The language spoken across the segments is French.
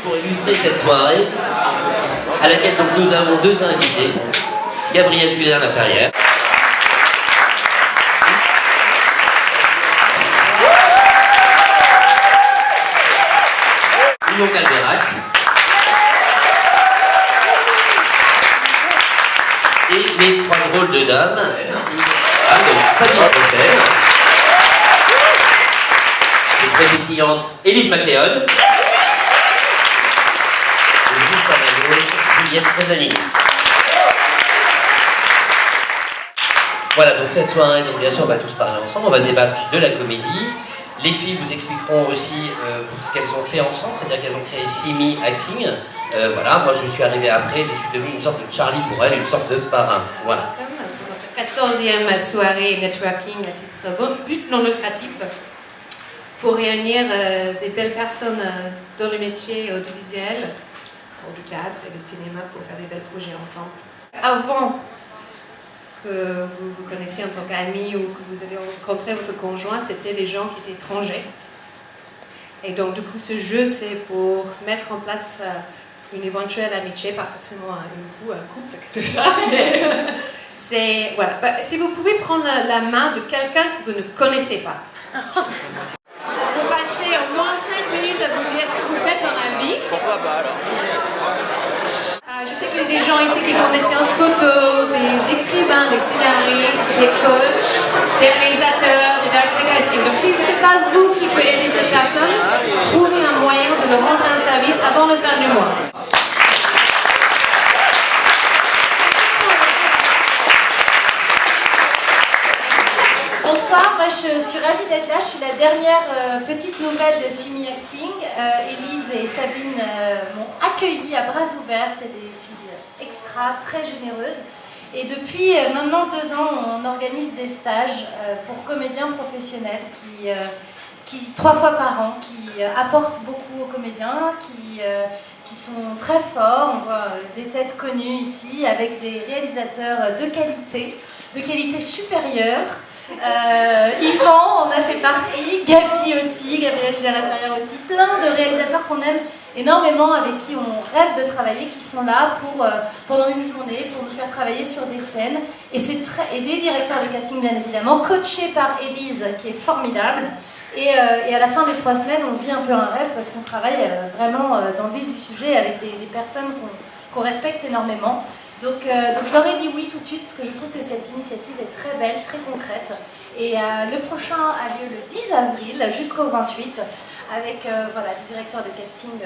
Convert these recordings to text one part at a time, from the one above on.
pour illustrer cette soirée, à laquelle donc nous avons deux invités, Gabriel Julien-Laferrière. Lyon Calverac. Et mes trois drôles de dames, donc Sabine Fossel, et très pétillante Élise MacLeod, et juste à ma gauche, Juliette Trezani. Voilà, donc cette soirée, donc bien sûr on va tous parler ensemble, on va débattre de la comédie. Les filles vous expliqueront aussi ce qu'elles ont fait ensemble, c'est-à-dire qu'elles ont créé Simi Acting. Voilà, moi je suis arrivé après, je suis devenu une sorte de Charlie pour elle, une sorte de parrain. Voilà. Notre 14e soirée networking à titre but non lucratif pour réunir des belles personnes dans le métier audiovisuel, du théâtre et du cinéma pour faire des belles projets ensemble. Avant que vous vous connaissiez en tant qu'amis ou que vous avez rencontré votre conjoint, c'était des gens qui étaient étrangers. Et donc du coup ce jeu c'est pour mettre en place une éventuelle amitié, pas forcément un couple, etc. C'est, voilà. Si vous pouvez prendre la main de quelqu'un que vous ne connaissez pas. Vous passez au moins 5 minutes à vous dire ce que vous faites dans la vie. Pourquoi pas alors? Je sais qu'il y a des gens ici qui font des séances photo, des écrivains, des scénaristes, des coachs, des réalisateurs, des directeurs de casting. Donc si ce n'est pas vous qui pouvez aider cette personne, trouvez un moyen de leur rendre un service avant la fin du mois. Bonsoir, moi je suis ravie d'être là, je suis la dernière petite nouvelle de Simi Acting. Élise et Sabine m'ont accueillie à bras ouverts, c'est des filles extra, très généreuses. Et depuis maintenant 2 ans, on organise des stages pour comédiens professionnels qui 3 fois par an, qui apportent beaucoup aux comédiens, qui sont très forts. On voit des têtes connues ici avec des réalisateurs de qualité supérieure. Yvan en a fait partie, Gabi aussi, Gabriel Julien-Laferrière aussi, plein de réalisateurs qu'on aime énormément, avec qui on rêve de travailler, qui sont là pour, pendant une journée pour nous faire travailler sur des scènes. Et des directeurs de casting bien évidemment, coachés par Élise qui est formidable. Et à la fin des 3 semaines, on vit un peu un rêve parce qu'on travaille vraiment dans le vif du sujet avec des personnes qu'on respecte énormément. Donc je leur ai dit oui tout de suite parce que je trouve que cette initiative est très belle, très concrète. Et le prochain a lieu le 10 avril jusqu'au 28 avec des directeurs de casting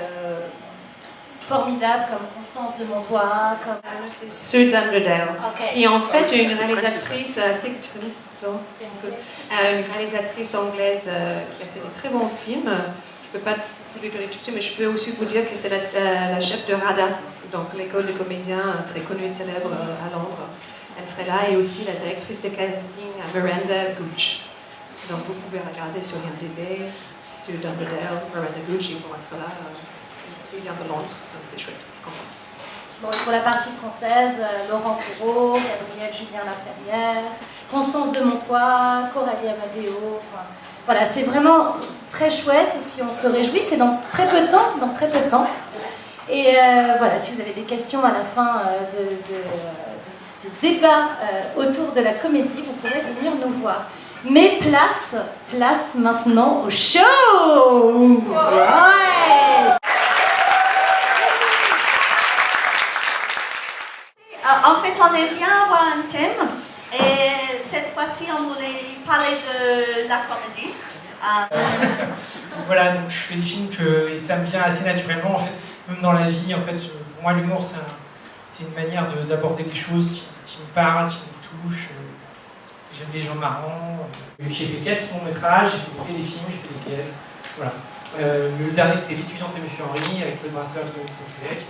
formidables comme Constance de Montois, comme... C'est Sue Dunderdale. Okay. Et en fait, une réalisatrice assez connue, une réalisatrice anglaise qui a fait de très bons films. Je ne peux pas vous le dire tout de suite, mais je peux aussi vous dire que c'est la chef de RADA, donc l'école de comédiens très connue et célèbre à Londres. Elle serait là, et aussi la directrice de casting Miranda Gooch. Donc vous pouvez regarder sur IMDb, sur Dunderdale, Miranda Gooch, ils vont être là. Il vient de Londres, donc c'est chouette, je comprends. Bon, pour la partie française, Laurent Courreau, Gabriel Julien-Laferrière, Constance de Montois, Coralie Amadeo, enfin voilà, c'est vraiment très chouette et puis on se réjouit, c'est dans très peu de temps, Et voilà, si vous avez des questions à la fin de ce débat autour de la comédie, vous pourrez venir nous voir. Mais place maintenant au show! Ouais! En fait, on vient avoir un thème et cette fois-ci, on voulait parler de la comédie. Voilà, donc je fais des films et ça me vient assez naturellement, en fait, même dans la vie. En fait, pour moi, l'humour, c'est une manière d'aborder des choses qui me parlent, qui me touchent. J'aime les gens marrants. J'ai fait 4 longs-métrages, j'ai fait des téléfilms, j'ai fait des pièces. Voilà. Le dernier, c'était L'étudiante et Monsieur Henry, avec le brasseur de Québec.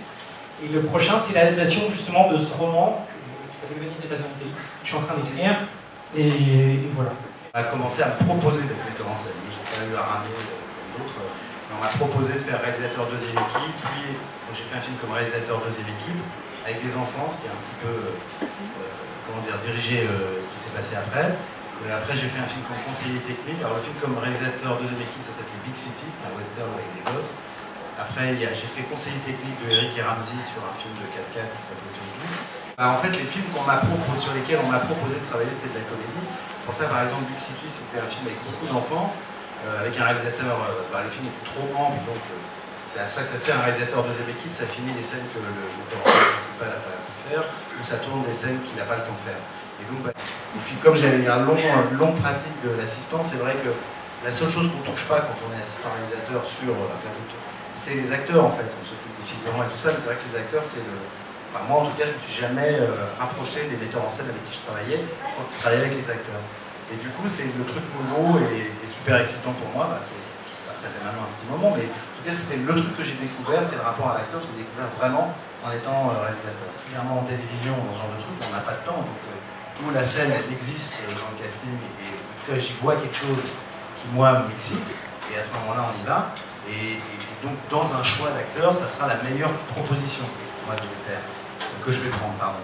Et le prochain, c'est l'adaptation justement de ce roman qui s'appelle Venise n'est pas un pays, que je suis en train d'écrire. Et voilà. On a commencé à me proposer d'être metteur en scène. J'ai pas eu à ramener comme d'autres. Mais on m'a proposé de faire réalisateur 2e équipe. Puis j'ai fait un film comme réalisateur 2e équipe avec des enfants, ce qui est un petit peu diriger ce qui s'est passé après. Et après, j'ai fait un film comme conseiller technique. Alors, le film comme réalisateur 2e équipe, ça s'appelait Big City, c'est un western avec des gosses. Après, j'ai fait conseiller technique de Eric et Ramsey sur un film de cascade qui s'appelait Sur le En fait, les films sur lesquels on m'a proposé de travailler, c'était de la comédie. Pour ça, par exemple, Big City, c'était un film avec beaucoup d'enfants, avec un réalisateur. Le film était trop grand, puis donc c'est à ça que ça sert un réalisateur deuxième équipe. Ça finit les scènes que le metteur principal n'a pas pu faire, ou ça tourne des scènes qu'il n'a pas le temps de faire. Et puis, comme j'avais une longue pratique de l'assistant, c'est vrai que la seule chose qu'on ne touche pas quand on est assistant réalisateur sur un plateau de tournage, c'est les acteurs en fait. On s'occupe des figurants et tout ça, mais c'est vrai que les acteurs, c'est le. Enfin, moi en tout cas, je ne me suis jamais rapproché des metteurs en scène avec qui je travaillais quand ils travaillaient avec les acteurs. Et du coup, c'est le truc nouveau et super excitant pour moi. Ça fait maintenant un petit moment, mais en tout cas, c'était le truc que j'ai découvert, c'est le rapport à l'acteur. Je l'ai découvert vraiment en étant réalisateur. Clairement en télévision, dans ce genre de truc, on n'a pas de temps. Donc, où la scène, elle existe dans le casting, et en tout cas, j'y vois quelque chose qui, moi, m'excite, et à ce moment-là, on y va. Et donc, dans un choix d'acteur, ça sera la meilleure proposition moi, que je vais faire, que je vais prendre, pardon.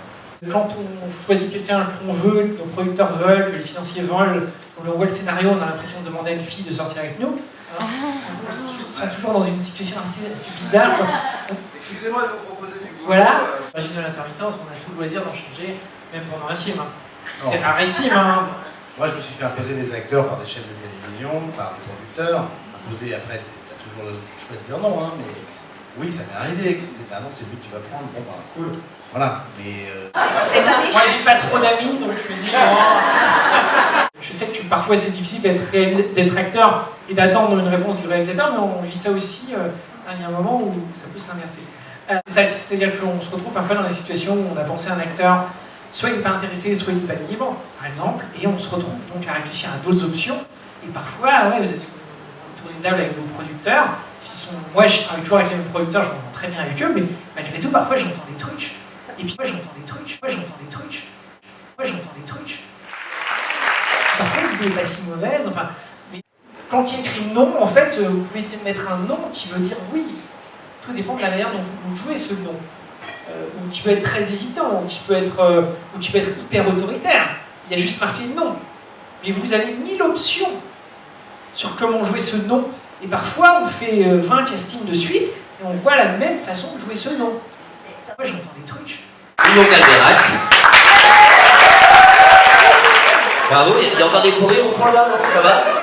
Quand on choisit quelqu'un qu'on veut, que nos producteurs veulent, que les financiers veulent, on voit le scénario, on a l'impression de demander à une fille de sortir avec nous. On se sent toujours dans une situation assez bizarre. Excusez-moi de vous proposer du coup. Voilà. L'origine de l'intermittence, on a tout le loisir d'en changer, même pendant un film. C'est rarissime. Moi, je me suis fait imposer des acteurs par des chaînes de télévision, par des producteurs. Imposer après, t'as toujours le choix de dire non, hein, mais oui, ça m'est arrivé. Ah non, c'est lui que tu vas prendre, bon, bah cool. Voilà, mais. Moi, j'ai pas trop d'amis, donc je me dis. Je sais que parfois c'est difficile d'être acteur et d'attendre une réponse du réalisateur, mais on vit ça aussi. Il y a un moment où ça peut s'inverser. C'est-à-dire qu'on se retrouve parfois dans des situations où on a pensé à un acteur, soit il n'est pas intéressé, soit il n'est pas libre, par exemple, et on se retrouve donc à réfléchir à d'autres options. Et parfois, vous êtes autour d'une table avec vos producteurs, qui sont. Moi, je travaille toujours avec les mêmes producteurs, je m'entends très bien avec eux, mais malgré tout, parfois j'entends des trucs. Et puis moi j'entends des trucs, Parfois l'idée n'est pas si mauvaise, enfin, mais quand il y a écrit non, en fait, vous pouvez mettre un non qui veut dire oui. Tout dépend de la manière dont vous jouez ce non. Ou qui peut être très hésitant, ou qui peut être hyper autoritaire. Il y a juste marqué non. Mais vous avez 1000 options sur comment jouer ce non. Et parfois on fait 20 castings de suite, et on voit la même façon de jouer ce non. Moi j'entends des trucs. Hugo Calverac. Bravo, il y a encore des fous rires au fond là-bas, ça va? Oh